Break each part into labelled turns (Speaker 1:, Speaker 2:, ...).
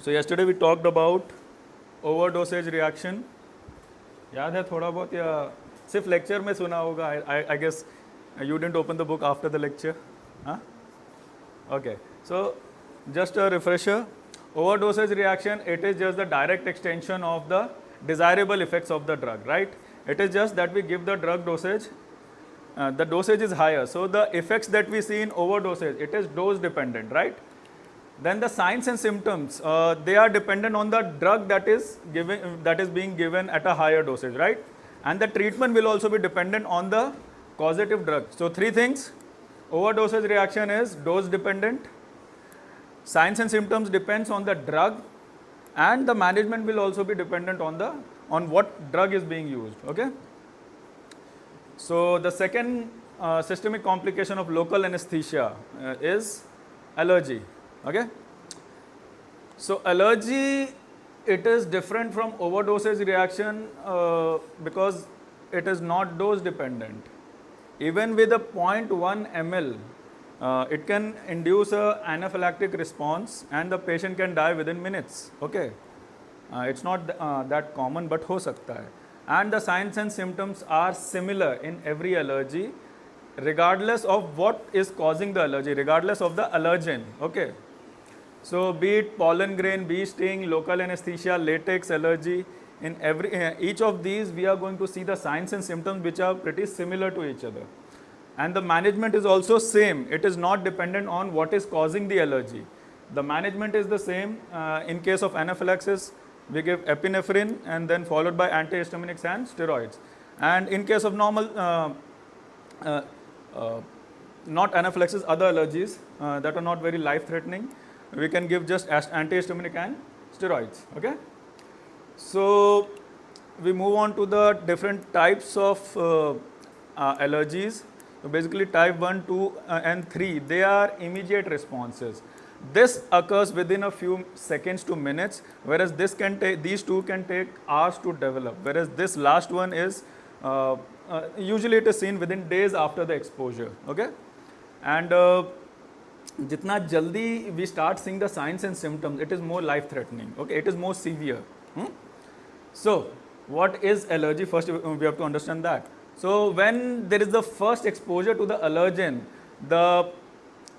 Speaker 1: So yesterday we talked about overdosage reaction. याद है थोड़ा बहुत या सिर्फ लेक्चर में सुना होगा? I guess you didn't open the book after the lecture, huh? Okay, so just a refresher. Overdosage reaction, it is just the direct extension of the desirable effects of the drug, right? It is just that we give the drug dosage, the dosage is higher, so the effects that we see in overdosage, it is dose dependent, right? Then the signs and symptoms, they are dependent on the drug that is being given at a higher dosage, right? And the treatment will also be dependent on the causative drug. So three things: overdosage reaction is dose dependent, signs and symptoms depends on the drug, and the management will also be dependent on what drug is being used. Okay. So the second systemic complication of local anesthesia is allergy. Okay. So allergy, it is different from overdosage reaction because it is not dose dependent. Even with a 0.1 ml, it can induce a anaphylactic response and the patient can die within minutes. Okay. It's not that common, but ho sakta hai. And the signs and symptoms are similar in every allergy, regardless of what is causing the allergy, regardless of the allergen. Okay. So be it pollen grain, bee sting, local anesthesia, latex allergy, in each of these we are going to see the signs and symptoms which are pretty similar to each other. And the management is also same. It is not dependent on what is causing the allergy. The management is the same. In case of anaphylaxis, we give epinephrine and then followed by antihistaminics and steroids. And in case of normal, not anaphylaxis, other allergies that are not very life-threatening, we can give just antihistaminic and steroids. Okay. So we move on to the different types of allergies. So basically type 1, 2 and 3, they are immediate responses. This occurs within a few seconds to minutes, whereas these two can take hours to develop, whereas this last one is usually it is seen within days after the exposure. Okay. And jitna jaldi we start seeing the signs and symptoms, it is more life threatening. Okay. It is more severe. So what is allergy? First we have to understand that. So when there is the first exposure to the allergen,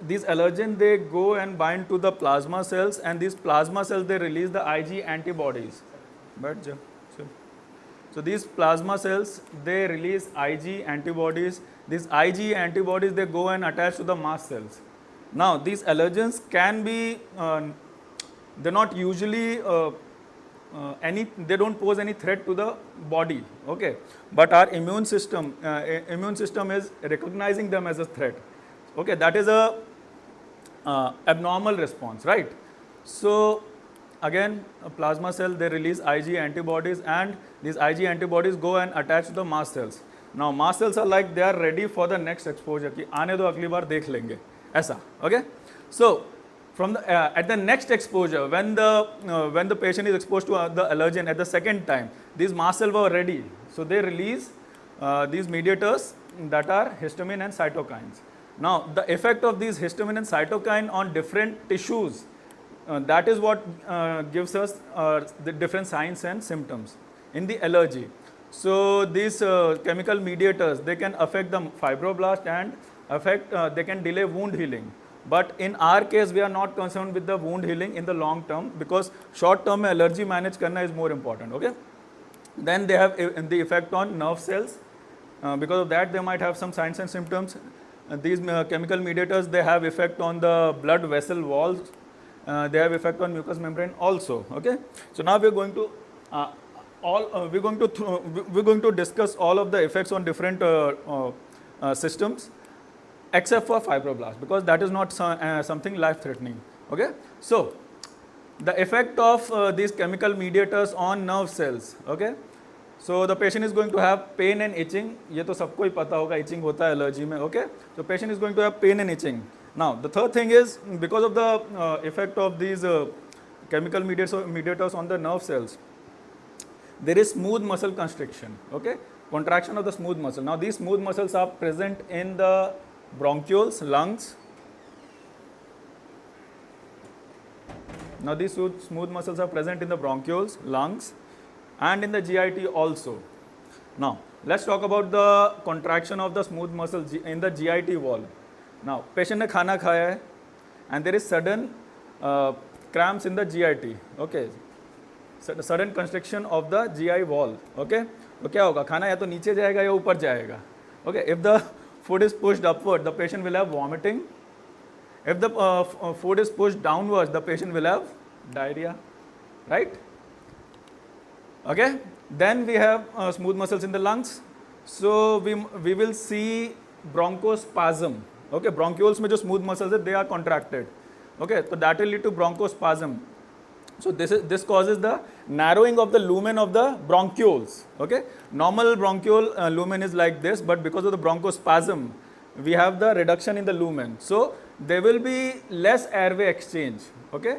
Speaker 1: these allergen, they go and bind to the plasma cells, and these plasma cells, they release the Ig antibodies. So these plasma cells, they release Ig antibodies. These Ig antibodies, they go and attach to the mast cells. Now these allergens can be, they're not usually they don't pose any threat to the body. Okay. But our immune system is recognizing them as a threat. Okay, that is a abnormal response, right? So again, a plasma cell, they release Ig antibodies, and these Ig antibodies go and attach to the mast cells. Now mast cells are like, they are ready for the next exposure ki aane do agli baar dekh lenge aisa. Okay. So from the at the next exposure, when the patient is exposed to the allergen at the second time, these mast cells were ready, so they release these mediators that are histamine and cytokines. Now the effect of these histamine and cytokine on different tissues, that is what gives us the different signs and symptoms in the allergy. So these chemical mediators, they can affect the fibroblast and they can delay wound healing. But in our case, we are not concerned with the wound healing in the long term, because short term allergy manage karna is more important. Okay. Then they have the effect on nerve cells. Because of that, they might have some signs and symptoms. These chemical mediators, they have effect on the blood vessel walls. They have effect on mucous membrane also. Okay. So now we are going to we're going to discuss all of the effects on different systems, except for fibroblast, because that is not something life threatening. Okay. So the effect of these chemical mediators on nerve cells. Okay. So the patient is going to have pain and itching. ये तो सबको ही पता होगा, itching होता है allergy में. Okay. So patient is going to have pain and itching. Now the third thing is, because of the effect of these chemical mediators on the nerve cells, there is smooth muscle constriction. Okay. Contraction of the smooth muscle. Now these smooth muscles are present in the bronchioles, lungs. Now these smooth muscles are present in the bronchioles, lungs, and in the GIT also. Now let's talk about the contraction of the smooth muscle in the GIT wall. Now patient ने खाना खाया है and there is sudden cramps in the GIT. Okay, sudden constriction of the GI wall. Okay, तो क्या होगा, खाना या तो नीचे जाएगा या ऊपर जाएगा. Okay, if the food is pushed upward, the patient will have vomiting. If the food is pushed downwards, the patient will have diarrhea, right? Okay, then we have smooth muscles in the lungs. So we will see bronchospasm. Okay, bronchioles में जो smooth muscles है, they are contracted. Okay, so that will lead to bronchospasm. So this causes the narrowing of the lumen of the bronchioles. Okay, normal bronchiole lumen is like this, but because of the bronchospasm, we have the reduction in the lumen. So there will be less airway exchange. Okay,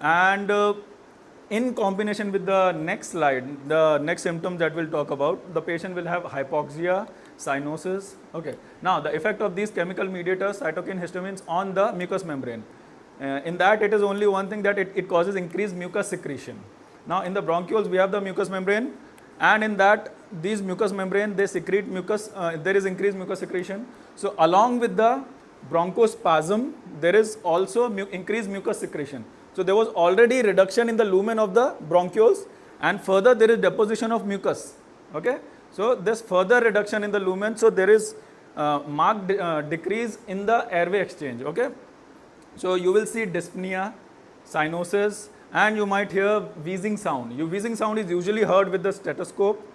Speaker 1: and in combination with the next slide, the next symptom that we'll talk about, the patient will have hypoxia, cyanosis. Okay, now the effect of these chemical mediators, cytokine, histamines, on the mucous membrane. In that, it is only one thing, that it causes increased mucus secretion. Now in the bronchioles we have the mucous membrane, and in that these mucous membrane, they secrete mucus, there is increased mucus secretion. So along with the bronchospasm, there is also increased mucus secretion. So there was already reduction in the lumen of the bronchioles, and further there is deposition of mucus. Okay, so this further reduction in the lumen, so there is marked decrease in the airway exchange. Okay, so you will see dyspnea, cyanosis, and you might hear wheezing sound. Your wheezing sound is usually heard with the stethoscope,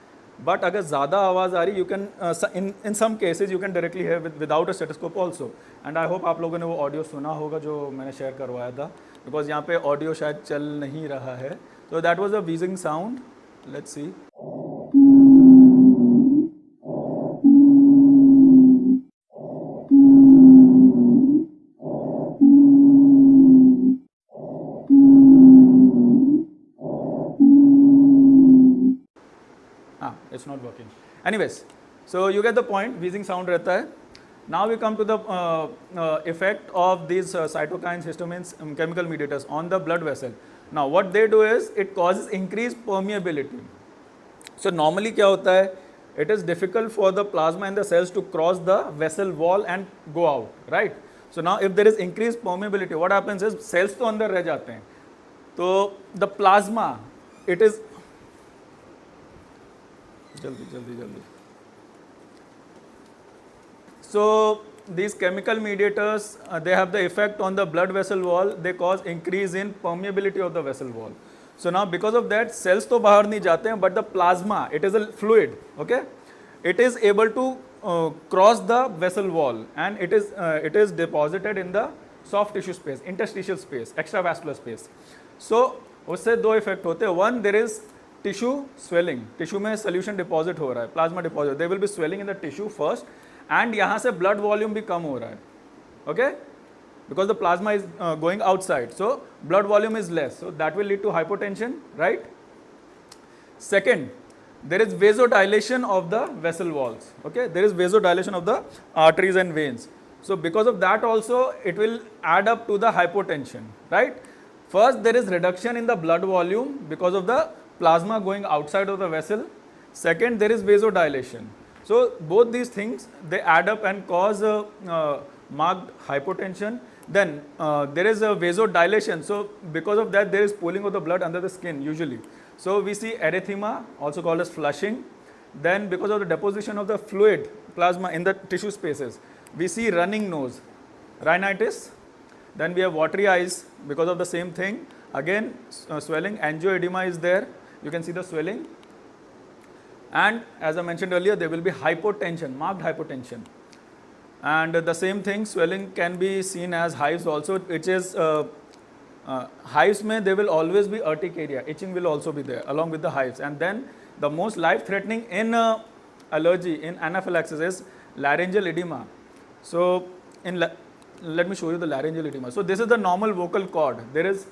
Speaker 1: but अगर ज़्यादा आवाज़ आ रही, you can in some cases you can directly hear without a stethoscope also. And I hope आप लोगों ने वो audio सुना होगा जो मैंने शेयर करवाया था, because यहाँ पे ऑडियो शायद चल नहीं रहा है. So that was a wheezing sound. Let's see. It's not working. Anyways, so you get the point. Wheezing sound रहता है. Now we come to the effect of these cytokines, histamines, chemical mediators on the blood vessel. Now what they do is it causes increased permeability. So normally क्या होता है? It is difficult for the plasma and the cells to cross the vessel wall and go out, right? So now if there is increased permeability, what happens is cells तो अंदर रह जाते हैं. तो the plasma, it is जल्दी. So these chemical mediators, they have the effect on the blood vessel wall. They cause increase in permeability of the vessel wall. So now because of that, cells तो बाहर नहीं जाते हैं, but the plasma, it is a fluid. Okay, it is able to cross the vessel wall, and it is deposited in the soft tissue space, interstitial space, extravascular space. So उससे दो effect होते हैं. One, there is tissue swelling. Tissue में solution deposit हो रहा है, plasma deposit. There will be swelling in the tissue first, and यहाँ से blood volume भी कम हो रहा है. Okay, because the plasma is going outside, so blood volume is less. So that will lead to hypotension, right? Second, there is vasodilation of the vessel walls. Okay, there is vasodilation of the arteries and veins. So because of that also, it will add up to the hypotension, right? First, there is reduction in the blood volume because of the plasma going outside of the vessel. Second, there is vasodilation. So both these things, they add up and cause marked hypotension. Then there is a vasodilation. So because of that, there is pooling of the blood under the skin usually. So we see erythema, also called as flushing. Then because of the deposition of the fluid plasma in the tissue spaces, we see running nose, rhinitis. Then we have watery eyes because of the same thing. Again, swelling, angioedema is there. You can see the swelling. And as I mentioned earlier, there will be hypotension, marked hypotension. And the same thing, swelling can be seen as hives also, which is hives mein there will always be urticaria, itching will also be there along with the hives. And then the most life-threatening in allergy, in anaphylaxis, is laryngeal edema. So let me show you the laryngeal edema. So this is the normal vocal cord. There is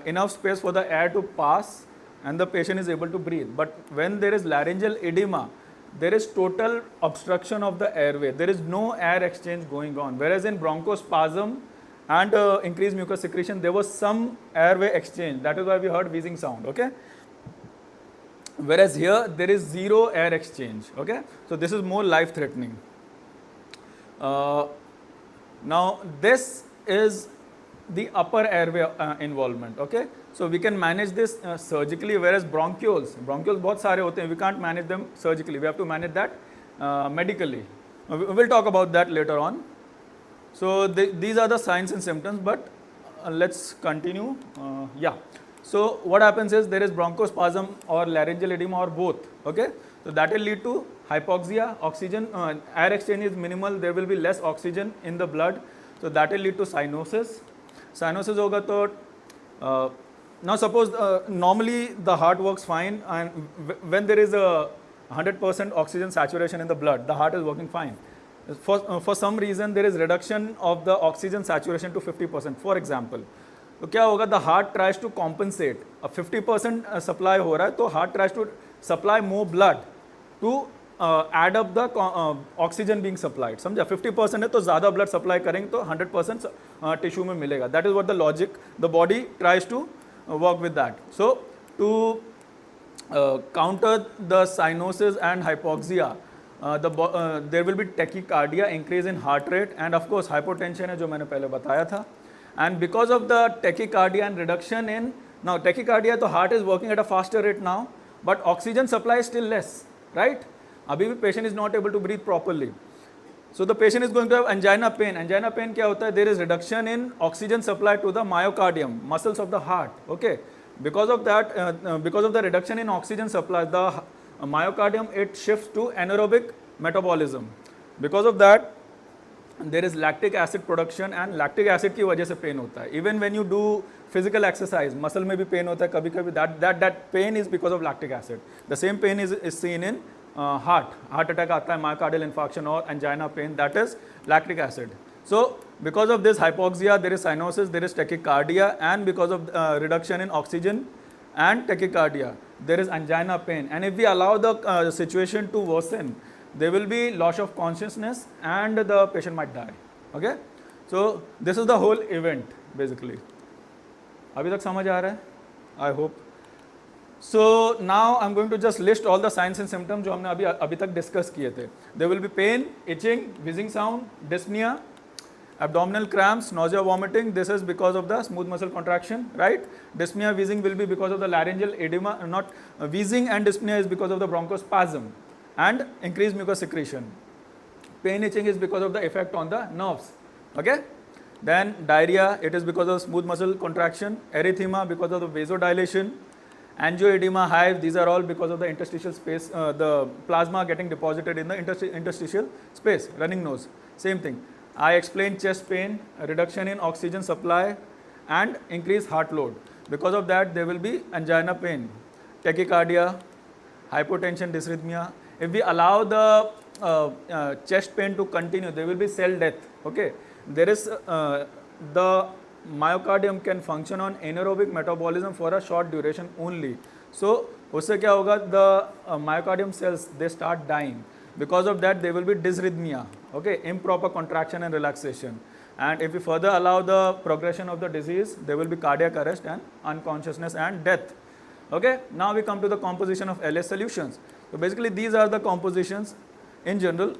Speaker 1: enough space for the air to pass and the patient is able to breathe. But when there is laryngeal edema, there is total obstruction of the airway. There is no air exchange going on. Whereas in bronchospasm, and increased mucus secretion, there was some airway exchange. That is why we heard wheezing sound. Okay. Whereas here there is zero air exchange. Okay. So this is more life threatening. Now this is the upper airway involvement. Okay. So we can manage this surgically, whereas bronchioles बहुत सारे होते हैं, we can't manage them surgically, we have to manage that medically. We'll talk about that later on. So these are the signs and symptoms, but let's continue. Yeah. So what happens is there is bronchospasm or laryngeal edema or both. Okay. So that will lead to hypoxia, oxygen, air exchange is minimal, there will be less oxygen in the blood. So that will lead to cyanosis. Cyanosis होगा तो now suppose normally the heart works fine, and when there is a 100% oxygen saturation in the blood, the heart is working fine. For some reason there is reduction of the oxygen saturation to 50%. For example, तो क्या होगा, the heart tries to compensate. अब 50% supply हो रहा है, तो heart tries to supply more blood to add up the oxygen being supplied. समझा, 50% है तो ज़्यादा blood supply करेंगे तो 100% tissue में मिलेगा. That is what the logic, the body tries to work with that. So to counter the cyanosis and hypoxia, there will be tachycardia, increase in heart rate, and of course hypotension है जो मैंने पहले बताया था. And because of the tachycardia and reduction in, now tachycardia, the heart is working at a faster rate now, but oxygen supply is still less, right? अभी भी patient is not able to breathe properly. So the patient is going to have angina pain. Angina pain क्या होता है? There is reduction in oxygen supply to the myocardium, muscles of the heart. Okay. Because of that, because of the reduction in oxygen supply, the myocardium, it shifts to anaerobic metabolism. Because of that, there is lactic acid production, and lactic acid की वजह से pain होता है. Even when you do physical exercise, muscle में भी pain होता है कभी कभी. That pain is because of lactic acid. The same pain is seen in heart attack आता है, myocardial infarction or angina pain, that is lactic acid. So because of this hypoxia, there is cyanosis, there is tachycardia, and because of reduction in oxygen and tachycardia, there is angina pain. And if we allow the situation to worsen, there will be loss of consciousness and the patient might die. Okay. So this is the whole event basically. अभी तक समझ आ रहा है? I hope. So now I'm going to just list all the signs and symptoms जो हमने अभी तक discuss किए थे. There will be pain, itching, wheezing sound, dyspnea, abdominal cramps, nausea, vomiting. This is because of the smooth muscle contraction, right? Dyspnea, wheezing will be because of the laryngeal edema. Not wheezing and dyspnea is because of the bronchospasm and increased mucus secretion. Pain, itching is because of the effect on the nerves. Okay. Then diarrhea, it is because of smooth muscle contraction. Erythema because of the vasodilation. Angioedema, hives, these are all because of the interstitial space, the plasma getting deposited in the interstitial space. Running nose, same thing. I explained chest pain, reduction in oxygen supply, and increased heart load. Because of that, there will be angina pain, tachycardia, hypotension, dysrhythmia. If we allow the chest pain to continue, there will be cell death. Okay, there is the myocardium can function on anaerobic metabolism for a short duration only. So उससे क्या होगा, the myocardium cells, they start dying. Because of that, there will be dysrhythmia, okay, improper contraction and relaxation. And if we further allow the progression of the disease, there will be cardiac arrest and unconsciousness and death. Okay, now we come to the composition of LS solutions. So basically these are the compositions in general.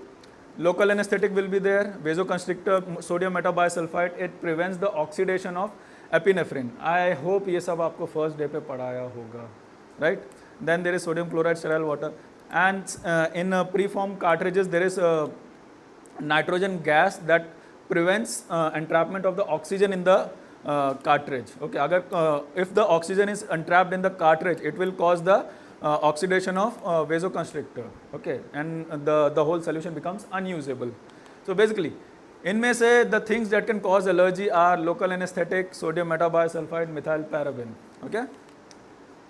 Speaker 1: Local anesthetic will be there, vasoconstrictor, sodium metabisulfite, it prevents the oxidation of epinephrine. I hope ये सब आपको first day पे पढ़ाया होगा, right? Then there is sodium chloride sterile water, and in preform cartridges there is nitrogen gas that prevents entrapment of the oxygen in the cartridge. Okay, अगर if the oxygen is entrapped in the cartridge, it will cause the oxidation of vasoconstrictor, okay, and the whole solution becomes unusable. So basically, इनमें से the things that can cause allergy are local anesthetic, sodium metabisulfite, methylparaben, okay,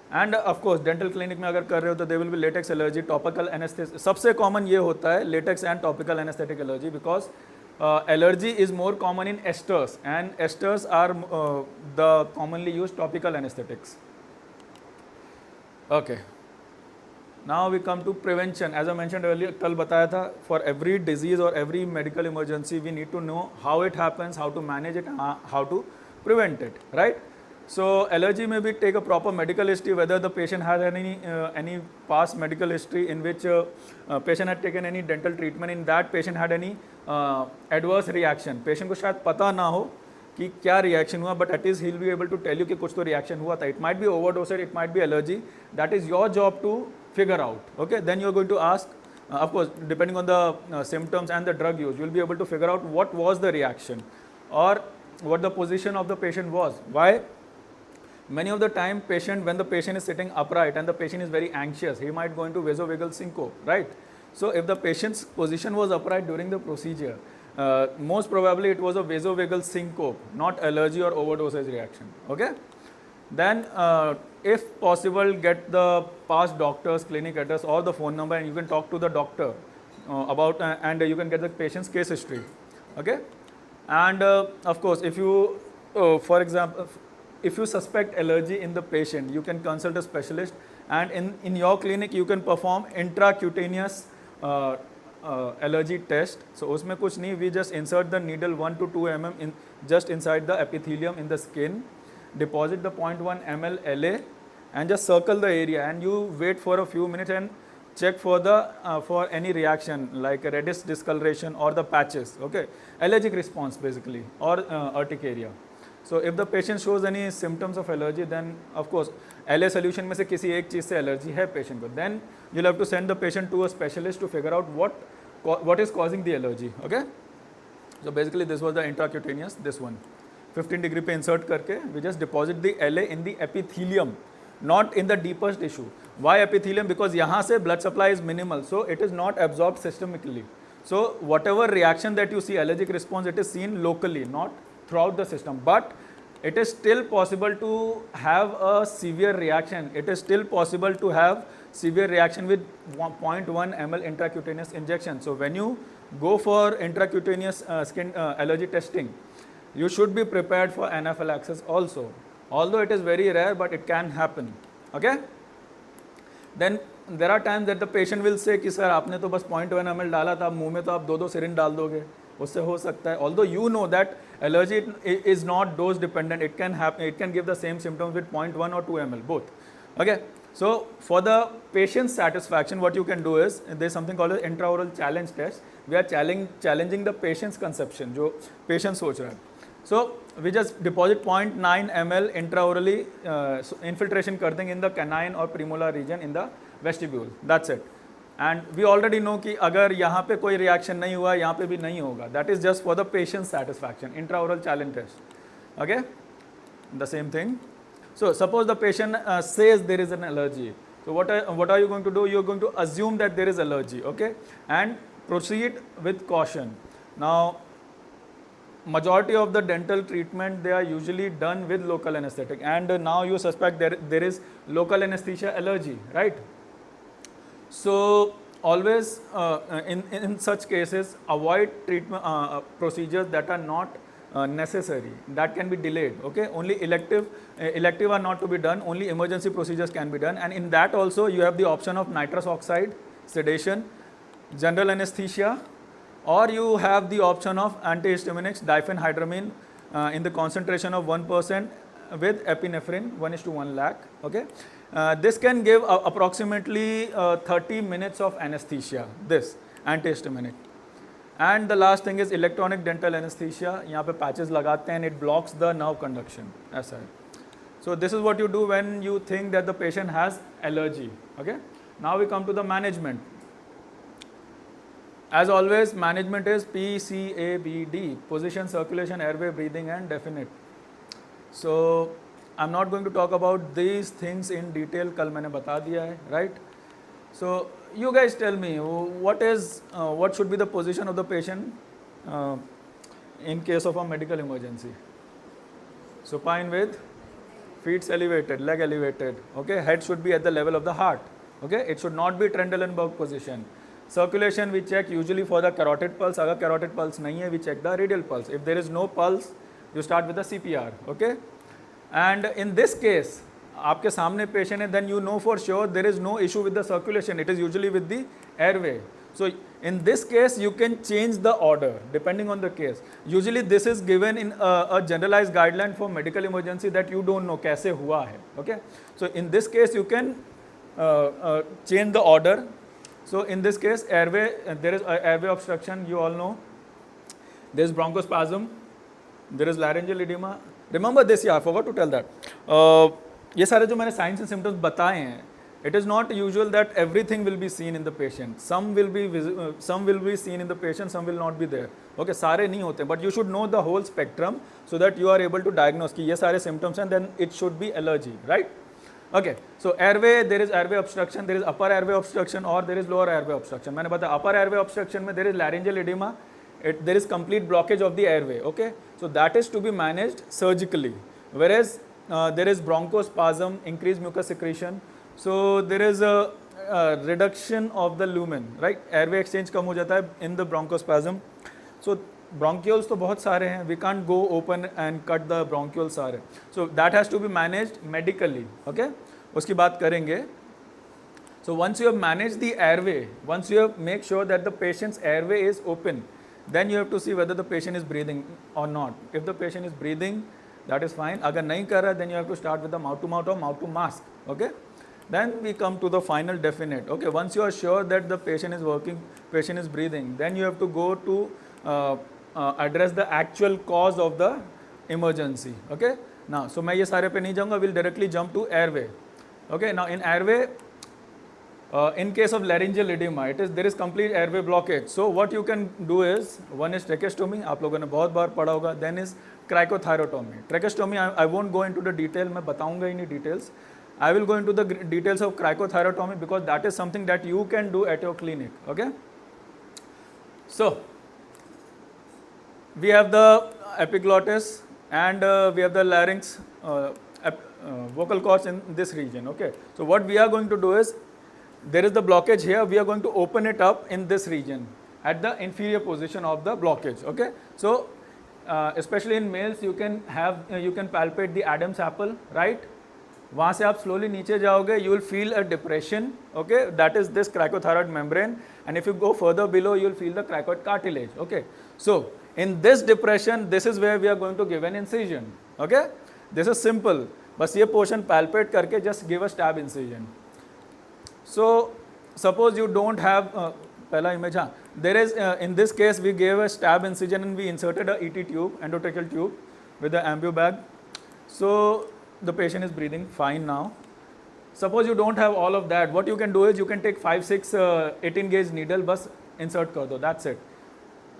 Speaker 1: and of course dental clinic में अगर कर रहे हो तो there will be latex allergy, topical anesthesia. सबसे common ये होता है latex and topical anesthetic allergy, because allergy is more common in esters, and esters are the commonly used topical anesthetics. Okay. Now we come to prevention. As I mentioned earlier, कल बताया था, for every disease or every medical emergency, we need to know how it happens, how to manage it, how to prevent it, right? So allergy may be take a proper medical history, whether the patient has any past medical history in which patient had taken any dental treatment, in that patient had any adverse reaction. Patient को शायद पता ना हो कि क्या reaction हुआ, but at least he will be able to tell you कि कुछ तो रिएक्शन हुआ था. It might be overdosed, it might be allergy. That is your job to figure out. Okay, then you are going to ask, of course, depending on the symptoms and the drug use, you will be able to figure out what was the reaction or what the position of the patient was. Why? Many of the time, when the patient is sitting upright and the patient is very anxious, he might go into vasovagal syncope, right? So, if the patient's position was upright during the procedure, most probably it was a vasovagal syncope, not allergy or overdosage reaction. Okay? Then, if possible, get the past doctor's clinic address or the phone number, and you can talk to the doctor about and you can get the patient's case history. Okay, and of course, if you, for example, if you suspect allergy in the patient, you can consult a specialist, and in your clinic you can perform intracutaneous allergy test. So, उसमें कुछ नहीं, we just insert the needle 1 to 2 mm in just inside the epithelium in the skin. Deposit the 0.1 ml LA and just circle the area, and you wait for a few minutes and check for the for any reaction like a reddish discoloration or the patches. Okay, allergic response basically, or urticaria. So if the patient shows any symptoms of allergy, then of course LA solution में से किसी एक चीज़ से allergy है patient को, then you'll have to send the patient to a specialist to figure out what is causing the allergy. Okay, so basically this was the intracutaneous, this one. 15 degree पे insert करके we just deposit the LA in the epithelium, not in the deepest tissue. Why epithelium? Because यहाँ से blood supply is minimal, so it is not absorbed systemically. So whatever reaction that you see, allergic response, it is seen locally, not throughout the system. But it is still possible to have a severe reaction. It is still possible to have severe reaction with 0.1 ml intracutaneous injection. So when you go for intracutaneous skin allergy testing, you should be prepared for anaphylaxis also, although it is very rare, but it can happen. Okay, then there are times that the patient will say कि sir आपने तो बस 0.1 ml डाला था, मुंह में तो आप 2 syringe डाल दोगे, उससे हो सकता है. Although you know that allergy is not dose dependent, it can happen, it can give the same symptoms with 0.1 or 2 ml both. Okay, so for the patient's satisfaction, what you can do is there is something called an intraoral challenge test. We are challenging the patient's conception, जो patient सोच रहा है. So we just deposit 0.9 ml intraorally, infiltration कर देंगे in the canine or premolar region in the vestibule. That's it. And we already know कि अगर यहाँ पे कोई reaction नहीं हुआ, यहाँ पे भी नहीं होगा. That is just for the patient's satisfaction. Intraoral challenge test. Okay, the same thing. So suppose the patient says there is an allergy. So what are you going to do? You are going to assume that there is allergy. Okay, and proceed with caution. Now, majority of the dental treatment, they are usually done with local anesthetic, and now you suspect there is local anesthesia allergy, right? So always in such cases avoid treatment procedures that are not necessary, that can be delayed. Okay, only elective are not to be done, only emergency procedures can be done, and in that also you have the option of nitrous oxide, sedation, general anesthesia, or you have the option of antihistaminics, diphenhydramine in the concentration of 1% with epinephrine 1:1 lakh. Okay, this can give approximately 30 minutes of anesthesia, this antihistaminic. And the last thing is electronic dental anesthesia. यहाँ पे patches लगाते हैं and it blocks the nerve conduction. ऐसा है. So this is what you do when you think that the patient has allergy. Okay. Now we come to the management. As always, management is PCABD: position, circulation, airway, breathing, and definite. So I'm not going to talk about these things in detail. कल मैंने बता दिया है, right? So you guys tell me what should be the position of the patient in case of a medical emergency. Supine with feet elevated, leg elevated. Okay, head should be at the level of the heart. Okay, it should not be Trendelenburg position. Circulation we check usually for the carotid pulse. अगर carotid pulse नहीं है, we check the radial pulse. If there is no pulse, you start with the CPR. Okay, and in this case, आपके सामने patient है, then you know for sure there is no issue with the circulation. It is usually with the airway. So in this case, you can change the order depending on the case. Usually this is given in a generalized guideline for medical emergency that you don't know कैसे हुआ है. Okay. So in this case, you can change the order. So in this case, airway, there is airway obstruction. You all know. There is bronchospasm. There is laryngeal edema. Remember this, yeah, I forgot to tell that. ये सारे जो मैंने signs and symptoms बताए हैं, it is not usual that everything will be seen in the patient. Some will be seen in the patient, some will not be there. Okay, सारे नहीं होते, but you should know the whole spectrum so that you are able to diagnose कि ये सारे symptoms हैं, then it should be allergy, right? Okay, so airway, there is airway obstruction, there is upper airway obstruction or there is lower airway obstruction. मैंने बताया upper airway obstruction में there is laryngeal edema, there is complete blockage of the airway. Okay, so that is to be managed surgically, whereas there is bronchospasm, increased mucus secretion. So there is a reduction of the lumen, right? Airway exchange कम हो जाता है in the bronchospasm. So bronchioles तो बहुत सारे हैं. We can't go open and cut the bronchioles सारे. So that has to be managed medically. Okay? उसकी बात करेंगे. So once you have managed the airway, once you have make sure that the patient's airway is open, then you have to see whether the patient is breathing or not. If the patient is breathing, that is fine. अगर नहीं कर रहा, then you have to start with the mouth to mouth or mouth to mask. Okay? Then we come to the final definite. Okay, once you are sure that the patient is working, patient is breathing, then you have to go to address the actual cause of the emergency. Okay, now so मैं ये सारे पे नहीं जाऊँगा. We'll directly jump to airway. Okay, now in airway, in case of laryngeal edema, there is complete airway blockage. So what you can do is, one is tracheostomy, आप लोगों ने बहुत बार पढ़ा होगा. Then is cricothyrotomy. Tracheostomy, I won't go into the detail. मैं बताऊँगा ही नहीं details. I will go into the details of cricothyrotomy because that is something that you can do at your clinic. Okay. So we have the epiglottis and we have the larynx, vocal cords in this region. Okay. So what we are going to do is, there is the blockage here. We are going to open it up in this region at the inferior position of the blockage. Okay. So especially in males, you can palpate the Adam's apple, right? वहाँ से आप slowly नीचे जाओगे, you will feel a depression, okay? That is this cricothyroid membrane, and if you go further below, you will feel the cricoid cartilage, okay? So in this depression, this is where we are going to give an incision, okay? This is simple. बस ये portion palpate करके just give a stab incision. So suppose you don't have पहला image, हाँ, there is in this case we gave a stab incision and we inserted a ET tube, endotracheal tube, with the ambu bag. So the patient is breathing fine now. Suppose you don't have all of that, what you can do is you can take 5, 6, 18 gauge needle, बस insert कर दो, that's it.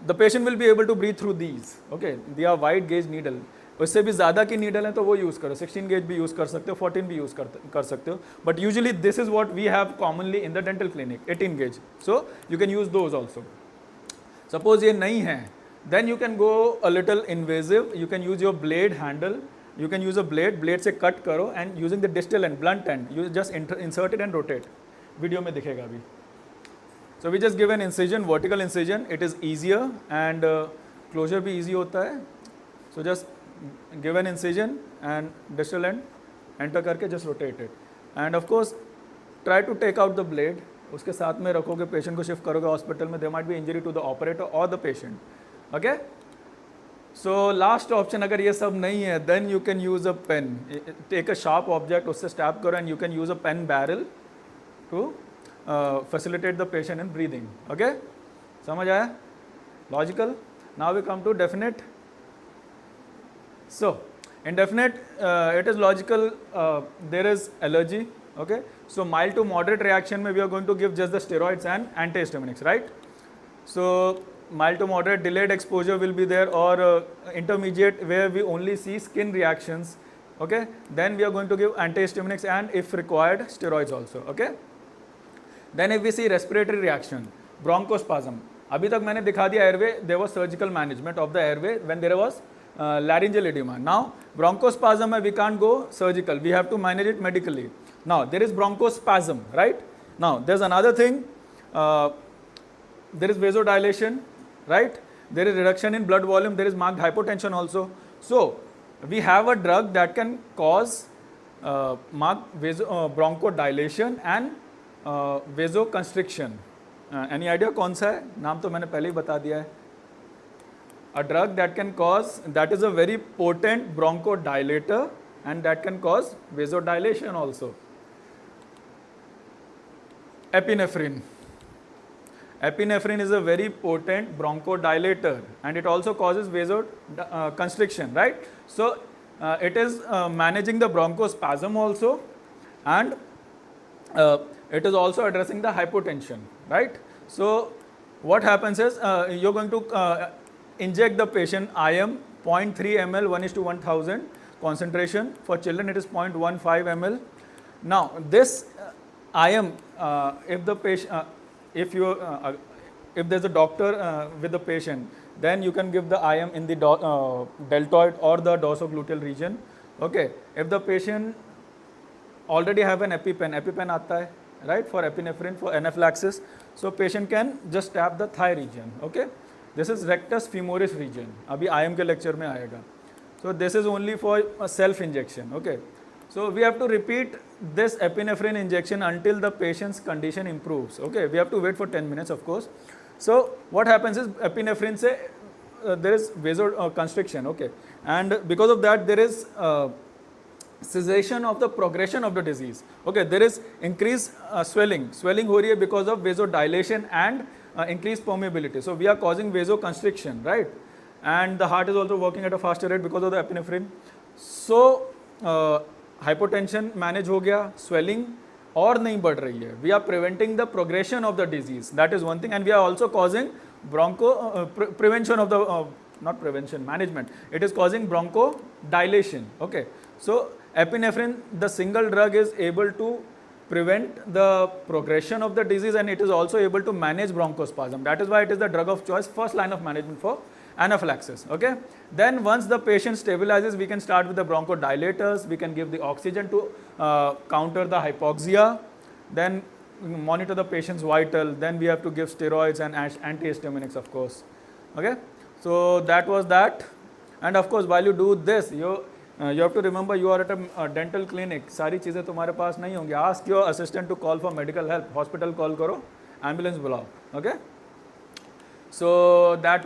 Speaker 1: The patient will be able to breathe through these. Okay, they are wide gauge needle. उससे भी ज़्यादा की needle है तो वो use करो, 16 gauge भी use कर सकते हो, 14 भी use कर सकते हो. But usually this is what we have commonly in the dental clinic, 18 gauge. So you can use those also. Suppose ये नहीं है, then you can go a little invasive. You can use your blade handle. You can use a blade से cut करो and using the distal end, blunt end, you just insert it and rotate. Video में दिखेगा अभी. So we just give an incision, vertical incision. It is easier and closure भी easy होता है. So just give an incision and distal end, enter करके just rotate it. And of course, try to take out the blade. उसके साथ में रखोगे, patient को shift करोगे hospital में, there might be injury to the operator or the patient. Okay? So last option, अगर ये सब नहीं है, then you can use a pen. Take a sharp object, उससे stab करो, and you can use a pen barrel to facilitate the patient in breathing. Okay? समझ आया? Logical. Now we come to definite. So in definite, it is logical. There is allergy. Okay? So mild to moderate reaction में we are going to give just the steroids and antihistaminics, right? So mild to moderate delayed exposure will be there, or intermediate where we only see skin reactions. Okay, then we are going to give antihistaminics and if required steroids also. Okay, then if we see respiratory reaction, bronchospasm, अभी तक मैंने दिखा दिया airway, there was surgical management of the airway when there was laryngeal edema. Now bronchospasm we can't go surgical, we have to manage it medically. Now there is bronchospasm, right? Now there's another thing, there is vasodilation, right? There is reduction in blood volume, there is marked hypotension also. So we have a drug that can cause mark bronchodilation and vasoconstriction. Any idea कौन सा है? नाम तो मैंने पहले ही बता दिया है. A drug that can cause, that is a very potent bronchodilator and that can cause vasodilation also. Epinephrine. Epinephrine is a very potent bronchodilator and it also causes vasoconstriction, right? So it is managing the bronchospasm also, and it is also addressing the hypotension, right? So what happens is you're going to inject the patient IM 0.3 ml 1:1000 concentration. For children it is 0.15 ml. Now this IM, if the patient, if there's a doctor with the patient, then you can give the IM in the deltoid or the dorsogluteal region. Okay, if the patient already have an EpiPen आता है, right, for epinephrine for anaphylaxis, so patient can just tap the thigh region. Okay, this is rectus femoris region. अभी IM के lecture में आएगा. So this is only for self injection. Okay, so we have to repeat this epinephrine injection until the patient's condition improves. Okay, we have to wait for 10 minutes, of course. So what happens is epinephrine se there is vasoconstriction. Okay, and because of that there is cessation of the progression of the disease. Okay, there is increased swelling हो रही है because of vasodilation and increased permeability. So we are causing vasoconstriction, right? And the heart is also working at a faster rate because of the epinephrine. So hypotension manage हो गया, swelling और नहीं बढ़ रही है. We are preventing the progression of the disease. That is one thing, and we are also causing prevention of the not prevention, management. It is causing bronchodilation. Okay, so epinephrine, the single drug, is able to prevent the progression of the disease and it is also able to manage bronchospasm. That is why it is the drug of choice, first line of management for anaphylaxis. Okay, then once the patient stabilizes, we can start with the bronchodilators. We can give the oxygen to counter the hypoxia, then monitor the patient's vital, then we have to give steroids and antihistaminics, of course. Okay, so that was that. And of course while you do this, you have to remember you are at a dental clinic. सारी चीज़ें तुम्हारे पास नहीं होंगी. Ask your assistant to call for medical help. Hospital call करो, ambulance बुलाओ. Okay, so that